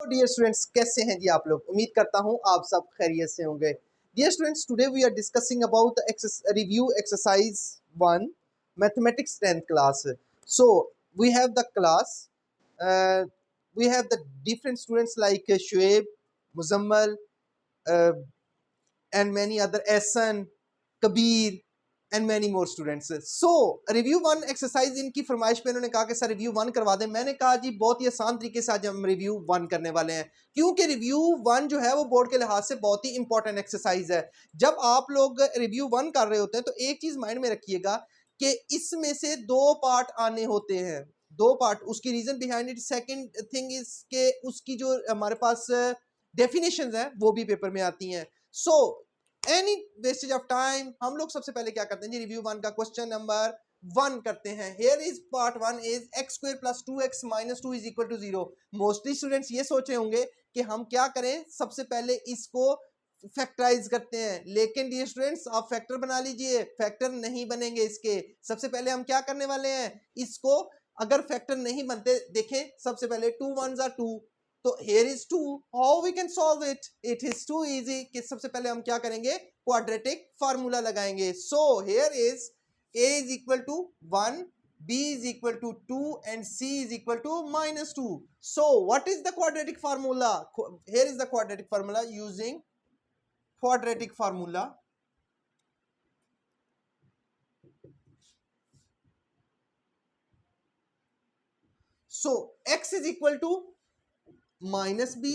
Dear students, कैसे हैं जी आप लोग? उम्मीद करता हूं आप सब खैरियत से होंगे। Dear students, today we are discussing about review exercise 1 mathematics 10th class. So we have the class, we have the different students like Shoaib, Muzammal, uh, and many other, Ehsan, Kabir and many more students. So review 1 exercise इनकी फरमाइश पे इन्होंने कहा कि sir review 1 करवा दें. मैंने कहा जी बहुत ही आसान तरीके से आज हम रिव्यू 1 करने वाले हैं, क्योंकि रिव्यू 1 जो है वो बोर्ड के लिहाज से बहुत ही इंपॉर्टेंट एक्सरसाइज है. जब आप लोग रिव्यू 1 कर रहे होते हैं तो एक चीज माइंड में रखिएगा कि इसमें से 2 पार्ट आने होते हैं, 2 पार्ट. उसकी reason behind it, second thing is के उसकी जो हमारे पास डेफिनेशंस हैं वो भी पेपर में आती हैं. So any wastage of time, हम लोग सबसे पहले क्या करते हैं जी, रिव्यू 1 का क्वेश्चन नंबर 1 करते हैं. Here is part 1 is x square plus 2x minus 2 is equal to 0. Mostly students ये सोच रहे होंगे कि हम क्या करें, सबसे पहले इसको फैक्टराइज करते हैं. लेकिन डियर स्टूडेंट्स आप फैक्टर बना लीजिए, फैक्टर नहीं बनेंगे इसके. सबसे पहले हम क्या करने वाले हैं, इसको अगर फैक्टर नहीं बनते, देखें सबसे पहले 2 1s are 2. तो here is 2, how we can solve it? It is too easy कि सबसे पहले हम क्या करेंगे, क्वाड्रेटिक फार्मूला लगाएंगे. So here is a is equal to 1, b is equal to 2 and c is equal to minus 2. So what is the quadratic formula? Here is the quadratic formula. Using quadratic formula, so x is equal to minus b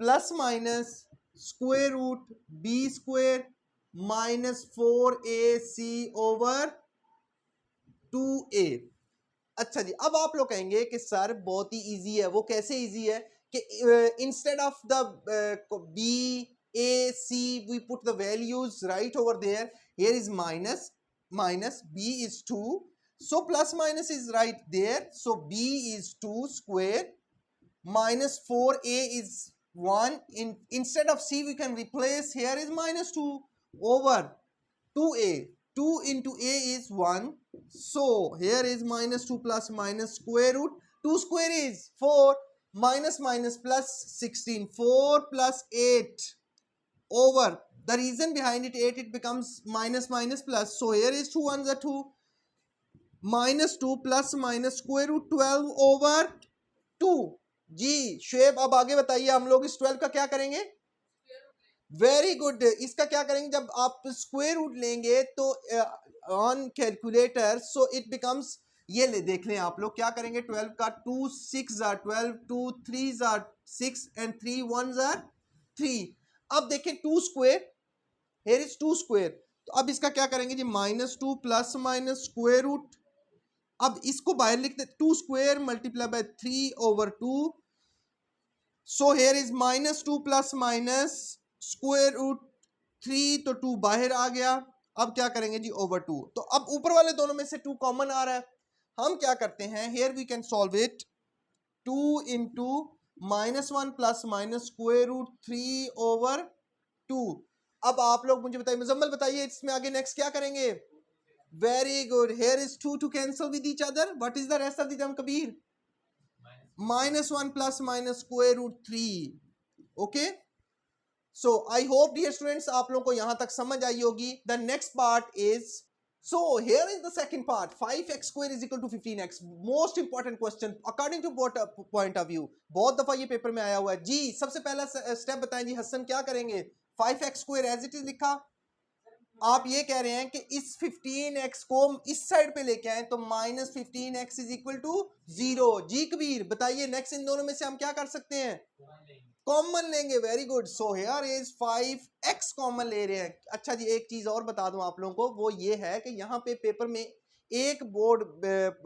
plus minus square root b square minus 4ac over 2a. अच्छा जी, अब आप लोग कहेंगे कि sir बहुत ही easy है. वो कैसे इजी है कि instead of the b a c we put the values right over there. Here is minus minus, b is 2, so plus minus is right there, so b is 2 square minus 4a is 1. Instead of c we can replace, here is minus 2 over 2a. 2 into a is 1, so here is minus 2 plus minus square root 2 square is 4, minus minus plus 16, 4 plus 8 over, the reason behind it 8, it becomes minus minus plus, so here is 2 1s are 2, minus 2 plus minus square root 12 over 2. जी शुएब अब आगे बताइए, हम लोग इस 12 का क्या करेंगे? Very good. इसका क्या करेंगे, जब आप स्क्वायर रूट लेंगे तो on calculator so it becomes, ये ले देख लें आप लोग क्या करेंगे. 12 का 2 6 are 12, 2 3 are 6 and 3 1s are 3. अब देखें 2 स्क्वायर, हियर इज 2 स्क्वायर, तो अब इसका क्या करेंगे जी, minus 2 plus minus square root. अब इसको बाहर लिखते 2 square multiply by 3 over 2. So here is minus 2 plus minus square root 3, तो 2 बाहर आ गया. अब क्या करेंगे जी, ओवर 2. तो अब ऊपर वाले दोनों में से 2 कॉमन आ रहा है. हम क्या करते हैं, here we can solve it. 2 into minus 1 plus minus square root 3 over 2. अब आप लोग मुझे बताइए, मुजम्मल बताइए, इसमें आगे नेक्स्ट क्या करेंगे? Very good. Here is 2 to cancel with each other. What is the rest of the term, Kabir? Minus 1 plus minus square root 3. Okay. So I hope dear students आप लोगों को यहां तक समझ आई होगी. The next part is, so here is the second part. 5x square is equal to 15x. Most important question according to what point of view. बहुत दफा ये पेपर में आया हुआ है जी. सबसे पहला स्टेप बताएं जी हसन, क्या करेंगे? 5x square as it is लिखा, आप ये कह रहे हैं कि इस 15x को इस साइड पे लेके आए तो minus 15x is equal to 0. जी कबीर बताइए, नेक्स्ट इन दोनों में से हम क्या कर सकते हैं? कॉमन लेंगे. Very good. So here is 5x common ले रहे हैं. अच्छा जी, एक चीज और बता दूं आप लोगों को, वो ये है कि यहाँ पे पेपर में एक बोर्ड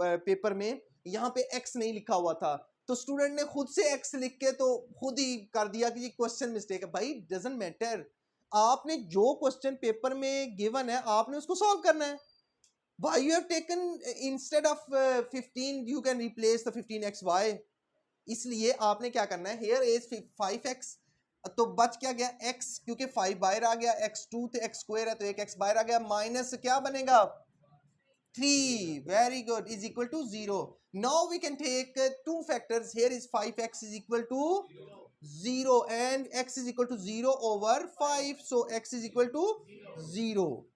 पेपर में यहाँ पे x नहीं लिखा हुआ था, तो स्टूडेंट ने खुद से x लिख के तो खुद ही कर दिया कि क्वेश्चन मिस्टेक है. भाई डजंट मैटर, आपने जो क्वेश्चन पेपर में गिवन है आपने उसको सॉल्व करना है. Why you have taken instead of 15 you can replace the 15xy. इसलिए आपने क्या करना है, here is 5x, तो बच क्या गया x, क्योंकि 5 बाहर आ गया, x2 तो x स्क्वायर है तो एक x बाहर आ गया, माइनस क्या बनेगा 3. Very good, is equal to 0. Now we can take two factors. Here is 5x is equal to 0 and x is equal to 0 over 5. So x is equal to 0.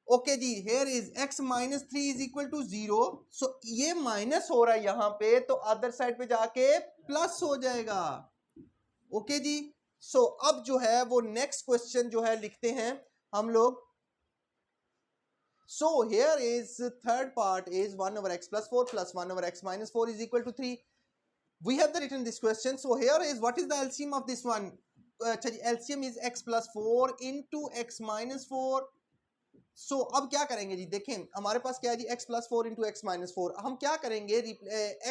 Okay जी, here is x minus 3 is equal to 0. So ये minus हो रहा है यहाँ पे, तो other side पे जाके प्लस हो जाएगा. ओके जी. सो अब जो है वो नेक्स्ट क्वेश्चन जो है लिखते हैं हम लोग. So here is third part is 1 over x plus 4 plus 1 over x minus 4 is equal to 3. We have written this question. So here is what is the LCM of this one? LCM is x plus 4 into x minus 4. So अब क्या करेंगे जी, देखें हमारे पास क्या है जी, x plus 4 into x minus 4. हम क्या करेंगे,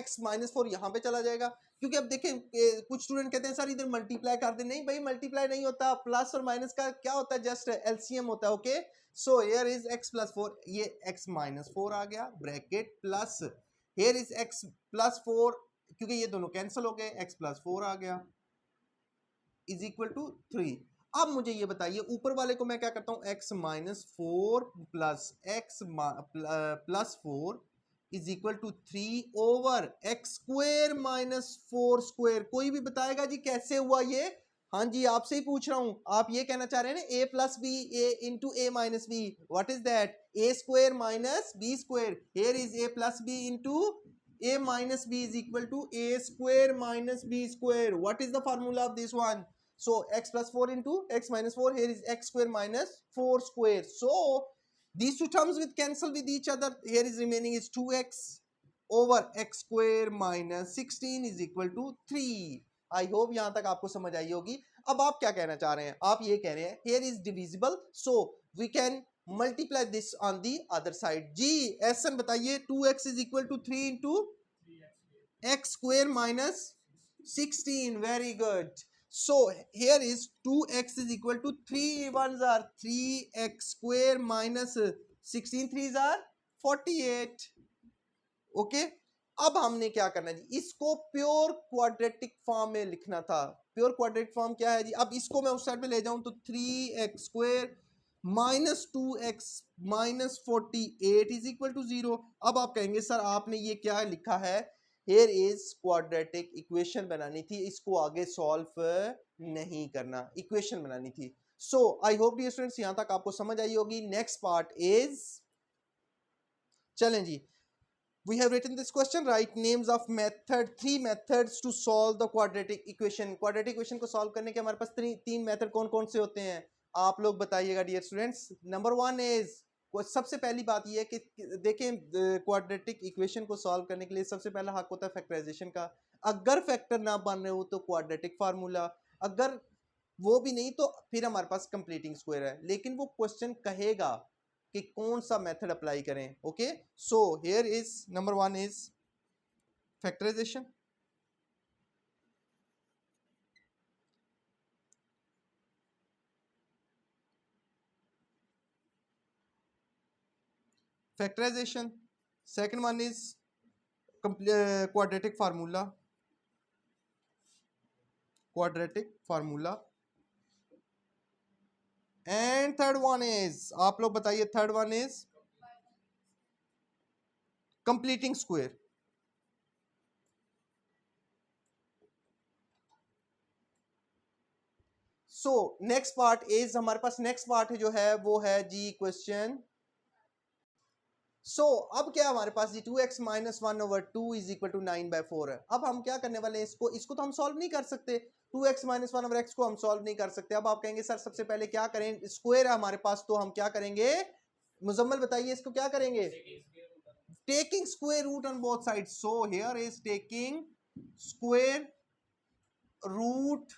x minus 4 यहाँ पे चला जाएगा, क्योंकि अब देखें कुछ स्टूडेंट कहते हैं सर इधर मल्टीप्लाई कर दे. नहीं भाई, मल्टीप्लाई नहीं होता, प्लस और माइनस का क्या होता है, जस्ट एलसीएम होता है. Okay, so here is x plus 4, ये x minus 4 आ गया bracket plus here is x plus 4, क्योंकि ये दोनों कैंसिल हो गए, x plus 4 आ गया इज इक्वल टू 3. अब मुझे ये बताइए, ऊपर वाले को मैं क्या करता हूं, x minus 4 plus x plus 4 is equal to 3 over x square minus 4 square. कोई भी बताएगा जी कैसे हुआ ये? हाँ जी, आपसे ही पूछ रहा हूं. आप ये कहना चाह रहे हैं ना, a plus b a into a minus b. What is that? a square minus b square. Here is a plus b into a minus b is equal to a square minus b square. What is the formula of this one? So x plus 4 into x minus 4. Here is x square minus 4 square. So these two terms will cancel with each other. Here is remaining is 2x over x square minus 16 is equal to 3. I hope यहाँ तक आपको समझ आई होगी. अब आप क्या कहना चाह रहे हैं? आप ये कह रहे हैं here is divisible, so we can multiply this on the other side. जी एसन बताइए, 2x is equal to 3 into x square minus 16. Very good. So here is 2x is equal to 3 ones are 3x square minus 16 threes are 48. Okay, अब हमने क्या करना है जी, इसको pure quadratic form में लिखना था. प्योर क्वाड्रेटिक फॉर्म क्या है जी? अब इसको मैं उस साइड पे ले जाऊं तो 3x square minus 2x minus 48 is equal to 0. अब आप कहेंगे सर आपने ये क्या लिखा है? हियर इज क्वाड्रेटिक इक्वेशन बनानी थी, इसको आगे सॉल्व नहीं करना, इक्वेशन बनानी थी. सो आई होप डियर स्टूडेंट्स यहां तक आपको समझ आई होगी. नेक्स्ट पार्ट इज, चलें जी, we have written this question. Write names of three methods to solve the quadratic equation. quadratic equation को solve करने के हमारे पास तीन मेथड कौन कौन से होते हैं, आप लोग बताइएगा डियर स्टूडेंट्स. नंबर 1 इज, सबसे पहली बात ये है कि देखें क्वाड्रेटिक इक्वेशन को सॉल्व करने के लिए सबसे पहला हक होता है फैक्टराइजेशन का. अगर फैक्टर ना बन रहे हो तो क्वाड्रेटिक फार्मूला, अगर वो भी नहीं तो फिर हमारे पास कंप्लीटिंग स्क्वायर है. लेकिन वो क्वेश्चन कहेगा कि कौन सा मेथड अप्लाई करें. Okay, so here is number 1 is factorization. Factorization. Second one is quadratic formula. Quadratic formula. And third one is, आप लोग बताइए, third one is completing square. So next part is, हमारे पास नेक्स्ट पार्ट जो है वो है जी क्वेश्चन. सो अब क्या हमारे पास जी 2x minus 1 over 2 is equal to 9/4 है. अब हम क्या करने वाले हैं, इसको तो हम सॉल्व नहीं कर सकते. 2x माइनस 1 ओवर x को हम सॉल्व नहीं कर सकते. अब आप कहेंगे सर सबसे पहले क्या करें, स्क्वायर है हमारे पास तो हम क्या करेंगे, मुजम्मल बताइए इसको क्या करेंगे, taking square root on both sides. So here is taking square root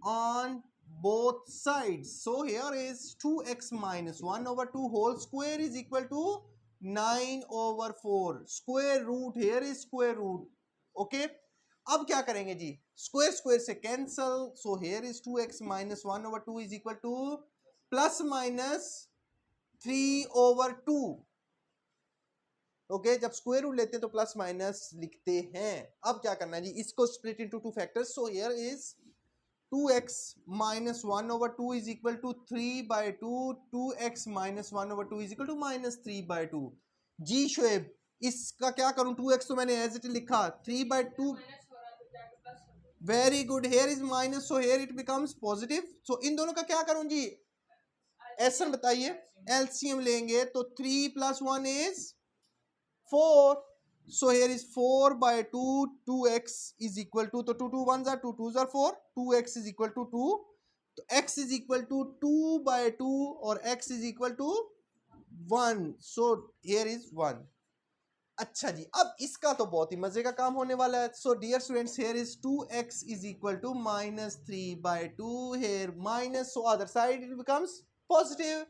on both sides. So here is 2x minus 1 over 2 whole square is equal to 9 over 4. Square root, here is square root. Okay, अब क्या करेंगे जी, square square से cancel. So here is 2x minus 1 over 2 is equal to plus minus 3 over 2. Okay, जब square root लेते हैं तो plus minus लिखते हैं. अब क्या करना है जी, इसको split into two factors. So here is 2x minus 1 over 2 is equal to 3/2. 2x minus 1 over 2 is equal to minus 3/2. जी शोएब, इसका क्या करूं, 2x तो मैंने एज इट लिखा, 3/2, very good, here is minus, so here it becomes positive. So इन दोनों का क्या करूं जी, एसन बताइए, एलसीएम लेंगे तो 3 + 1 is 4, so here is 4/2, 2x is equal to, तो 2 2 1s are 2 2s are 4, 2x is equal to 2, तो x is equal to 2/2 और x is equal to 1, so here is 1। अच्छा जी, अब इसका तो बहुत ही मजे का काम होने वाला है। So dear students, here is 2x is equal to -3/2, here minus, so other side it becomes positive,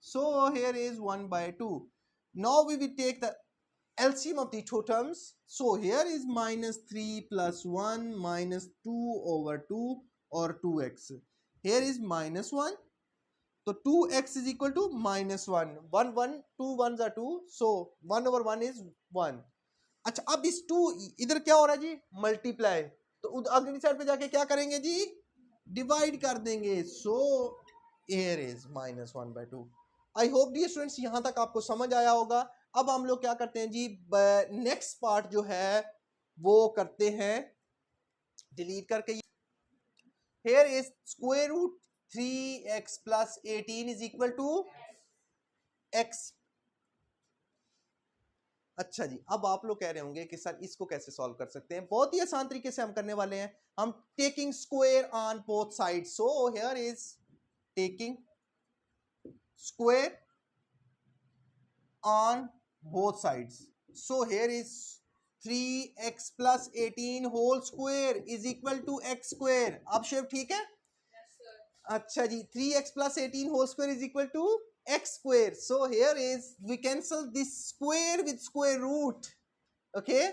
so here is 1/2। now we will take the LCM of the two terms, so here is -3 + 1 -2/2 or 2x, here is -1, तो 2x is equal to -1, 1 1 2 1s are 2, so 1/1 is 1। अच्छा, अब इस 2 इधर क्या हो रहा है जी, multiply, तो अगली साइड पे जाके क्या करेंगे जी, डिवाइड कर देंगे, so here is -1/2। I hope dear students यहां तक आपको समझ आया होगा। अब हम लोग क्या करते हैं जी, नेक्स्ट पार्ट जो है वो करते हैं डिलीट करके। Here is square root 3x + 18 is equal to x। अच्छा जी, अब आप लोग कह रहे होंगे कि सर इसको कैसे सॉल्व कर सकते हैं। बहुत ही आसान तरीके से हम करने वाले हैं, हम taking square on both side, so here is taking square on both sides, so here is 3x + 18 whole square is equal to x square. अब शेप ठीक है? अच्छा जी, 3x + 18 whole square is equal to x square, so here is we cancel this square with square root, okay,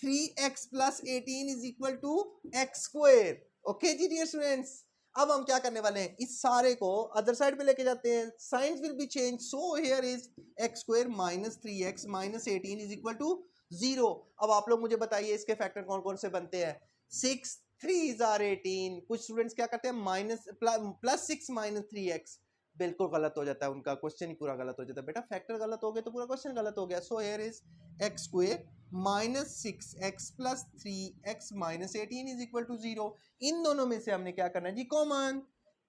3x + 18 is equal to x square. Okay जी dear students, अब हम क्या करने वाले हैं, इस सारे को अदर साइड पे लेके जाते हैं, signs will be change, so here is x square -3x -18 is equal to 0। अब आप लोग मुझे बताइए इसके फैक्टर कौन कौन से बनते हैं, 6 3s are 18, कुछ स्टूडेंट्स क्या करते हैं +6 -3x, बिल्कुल गलत हो जाता है, उनका क्वेश्चन ही पूरा गलत हो जाता है। बेटा फैक्टर गलत हो गए तो पूरा क्वेश्चन गलत हो गया। So here is x square -6x + 3x -18 is equal to 0। इन दोनों में से हमने क्या करना है जी, common,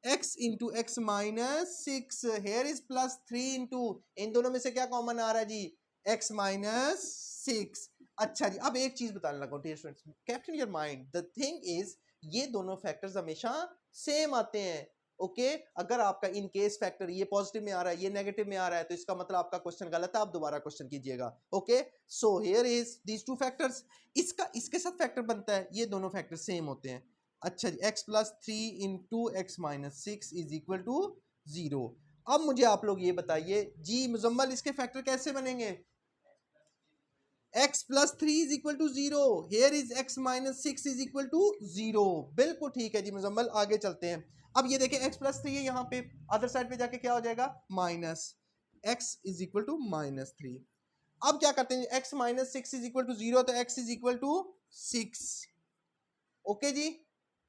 x into x -6, here is +3 into, इन दोनों में से क्या कॉमन आ रहा है जी, x -6। अच्छा जी, अब एक चीज बताने लगा dear students, capture your mind, the thing is ये दोनों फैक्टर्स हमेशा सेम आते हैं। ओके अगर आपका इन केस फैक्टर ये पॉजिटिव में आ रहा है, ये नेगेटिव में आ रहा है, तो इसका मतलब आपका क्वेश्चन गलत है, आप दोबारा क्वेश्चन कीजिएगा। Okay so here is these two factors, इसका इसके साथ फैक्टर बनता है, ये दोनों फैक्टर सेम होते हैं। अच्छा जी, x + 3 into x -6 is equal to 0। अब मुझे आप लोग ये बताइए जी मुजम्मल, इसके फैक्टर कैसे बनेंगे, x + 3 is equal to 0, here is x -6 is equal to 0। बिल्कुल ठीक है जी मुजम्मल, आगे चलते हैं। अब ये देखें x + 3 है, यहाँ पे अदर साइड पे जाके क्या हो जाएगा, -x इज इक्वल टू -3। अब क्या करते हैं, x -6 इज इक्वल टू 0, तो x is equal to 6। Okay जी,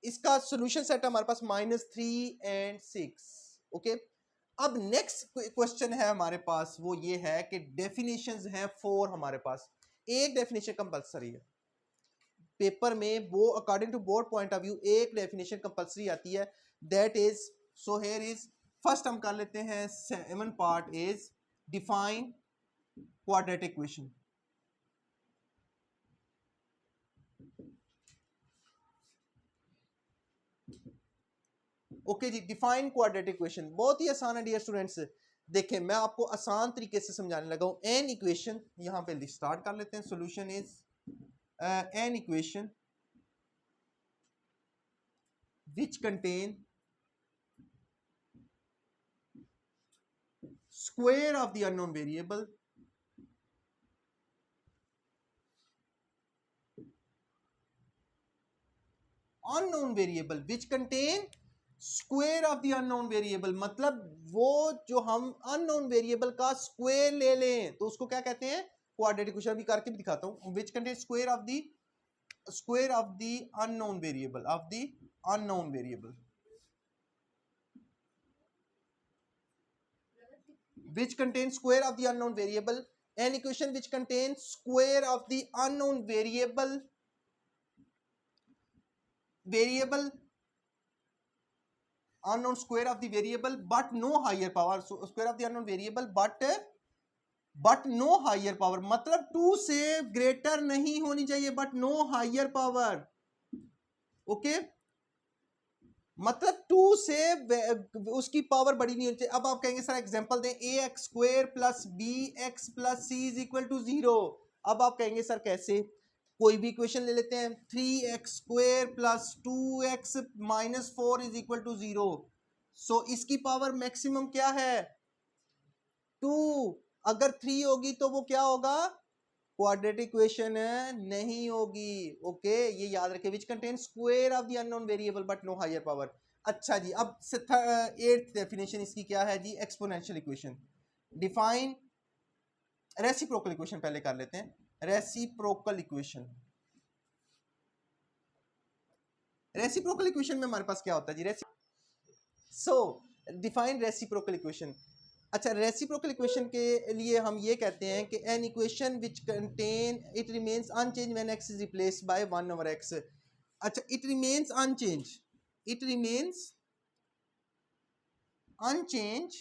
इसका सोल्यूशन सेट हमारे पास -3 और 6। ओके अब नेक्स्ट क्वेश्चन है हमारे पास, वो ये है कि डेफिनेशंस हैं 4 हमारे पास, एक डेफिनेशन कंपलसरी है पेपर में, वो according to board point of view एक डेफिनेशन कंपलसरी आती है, that is, so here is, first हम कर लेते हैं 7 part is define quadratic equation. Okay जी, डिफाइन क्वाड्रेटिक इक्वेशन बहुत ही आसान है डियर स्टूडेंट्स। देखें मैं आपको आसान तरीके से समझाने लगा हूं। एन इक्वेशन यहां पे स्टार्ट कर लेते हैं, solution is an equation which contain square of the unknown variable which contain square of the unknown variable, मतलब वो जो हम unknown variable का square ले लें तो उसको क्या कहते हैं, क्वाड्रेटिक इक्वेशन। अभी करके भी दिखाता हूं, which contain square of the unknown variable which contains square of the unknown variable an equation which contains square of the unknown variable unknown square of the variable but no higher power, so square of the unknown variable but no higher power, मतलब 2 से greater नहीं होनी चाहिए but no higher power, okay, मतलब 2 से उसकी power बड़ी नहीं होनी चाहिए। अब आप कहेंगे सर एग्जांपल दें, a x square plus b x plus c is equal to 0। अब आप कहेंगे सर कैसे, कोई भी इक्वेशन ले लेते हैं, 3x square plus 2x minus 4 is equal to 0। So इसकी पावर मैक्सिमम क्या है, 2। अगर 3 होगी तो वो क्या होगा, क्वाड्रेटिक इक्वेशन नहीं होगी, ओके, ये याद रखें, which contain square of the unknown variable but no higher power. अच्छा जी, अब 8th डेफिनेशन इसकी क्या है जी, exponential equation. Define reciprocal equation पहले कर लेते हैं, रेसिप्रोकल इक्वेशन। रेसिप्रोकल इक्वेशन में हमारे पास क्या होता है जी, सो डिफाइन रेसिप्रोकल इक्वेशन। अच्छा, रेसिप्रोकल इक्वेशन के लिए हम ये कहते हैं कि an equation which contain it remains unchange when x is replaced by 1 over x. अच्छा, it remains unchange, it remains unchange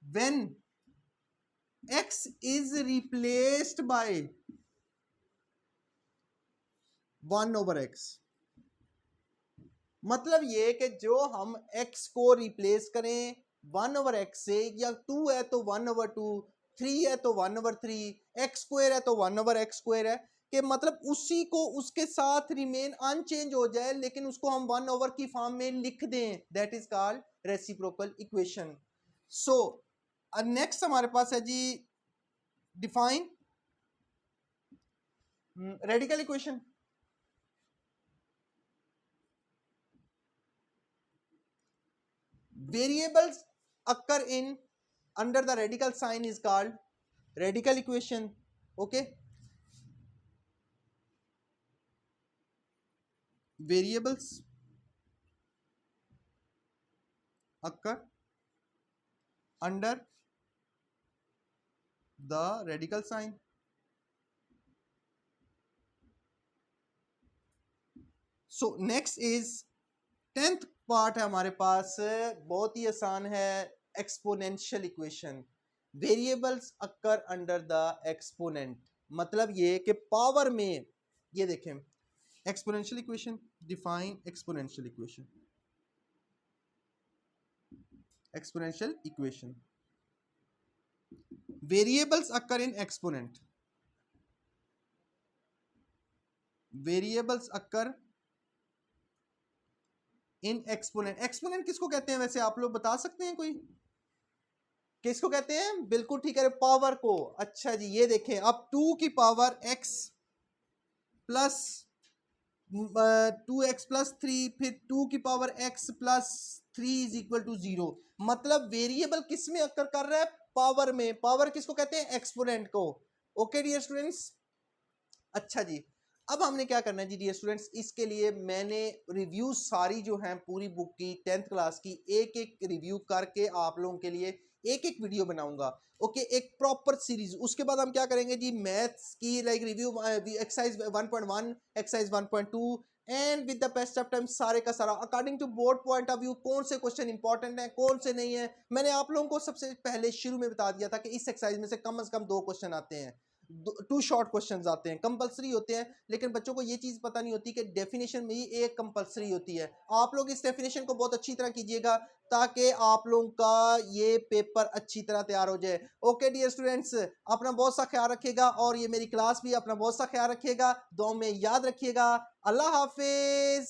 when x is replaced by 1 over x. मतलब ये कि जो हम x को रिप्लेस करें 1 ओवर एक्स से, या 2 है तो 1 ओवर 2, 3 है तो 1 ओवर 3, एक्स स्क्वायर है तो 1 ओवर एक्स स्क्वायर है, कि मतलब उसी को उसके साथ रिमेन अनचेंज हो जाए लेकिन उसको हम 1 ओवर की फॉर्म में लिख दें, that is called reciprocal equation. So next हमारे पास है जी, define radical equation. Variables occur in under the radical sign is called radical equation, okay, variables occur under the radical sign। so next is 10th part है हमारे पास, बहुत ही आसान है, exponential equation. Variables occur under the exponent, मतलब ये कि पावर में, ये देखें exponential equation, define exponential equation. Exponential equation, variables occur in exponent, variables occur in exponent. Exponent किसको कहते हैं वैसे आप लोग बता सकते हैं कोई, किसको कहते हैं, बिल्कुल ठीक है, पावर को। अच्छा जी, ये देखें, अब 2 की power x plus 2x plus 3, फिर 2 की power x plus 3 is equal to 0। मतलब वेरिएबल किस में अक्कर कर रहा है, पावर में। पावर किसको कहते हैं, एक्सपोनेंट को। ओके डियर स्टूडेंट्स, अच्छा जी, अब हमने क्या करना है जी डियर स्टूडेंट्स, इसके लिए मैंने रिव्यू सारी जो हैं पूरी बुक की 10th क्लास की एक एक रिव्यू करके आप लोगों के लिए एक एक वीडियो बनाऊंगा, ओके, एक प्रॉपर सीरीज। उसके बाद हम क्या करेंगे जी, मैथ्स की like review, exercise 1.1, exercise 1.2 and with the best of time, सारे का सारा according to board point of view, कौन से क्वेश्चन इंपॉर्टेंट है कौन से नहीं है। मैंने आप लोगों को सबसे पहले शुरू में बता दिया था कि इस एक्सरसाइज में से कम 2 क्वेश्चन आते हैं, 2 शॉर्ट क्वेश्चंस आते हैं, कंपलसरी होते हैं, लेकिन बच्चों को ये चीज पता नहीं होती कि डेफिनेशन में ही एक कंपलसरी होती है। आप लोग इस डेफिनेशन को बहुत अच्छी तरह कीजिएगा ताकि आप लोगों का ये पेपर अच्छी तरह तैयार हो जाए। ओके डियर स्टूडेंट्स, अपना बहुत सा ख्याल रखिएगा और ये मेरी क्लास भी अपना बहुत सा ख्याल रखिएगा, दुआ में याद रखिएगा। अल्लाह हाफिज।